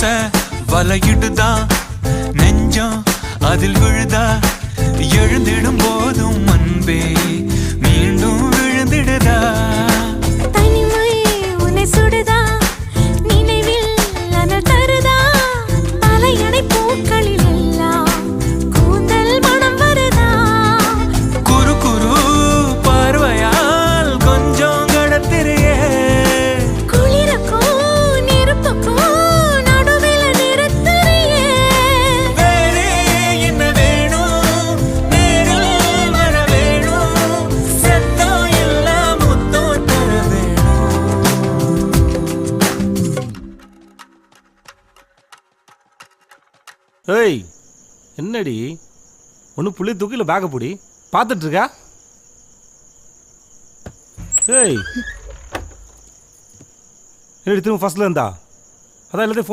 ஆசை வலையிடுதா நெஞ்சம் அதில் விழுதா எழுந்திடும் போதும் அன்பே மீண்டும் விழுந்திடுதா தனிமை உன்னை சுடுதா நினைவில் அனல் தருதா தலையணை பூக்களில் எல்லாம் கூந்தல் மனம் வருதா குறு குறு பார்வையால் கொஞ்சம் கடத்திரியே குளிருக்கும் நெருப்புக்கும் நடுவில் நிறுத்துறியே வேறே என்ன வேணும் நேரில் வர வேணும் சத்தம் எல்லாம் முத்தம் தர வேணும் ஏய் என்னடி ஒன்று புள்ளி தூக்கில பேக்கை பிடி பார்த்துட்டு இருக்கா ஏய் என்னடி திரும்ப ஃபர்ஸ்ட்ல இருந்தா அதான் எல்லாத்தையும்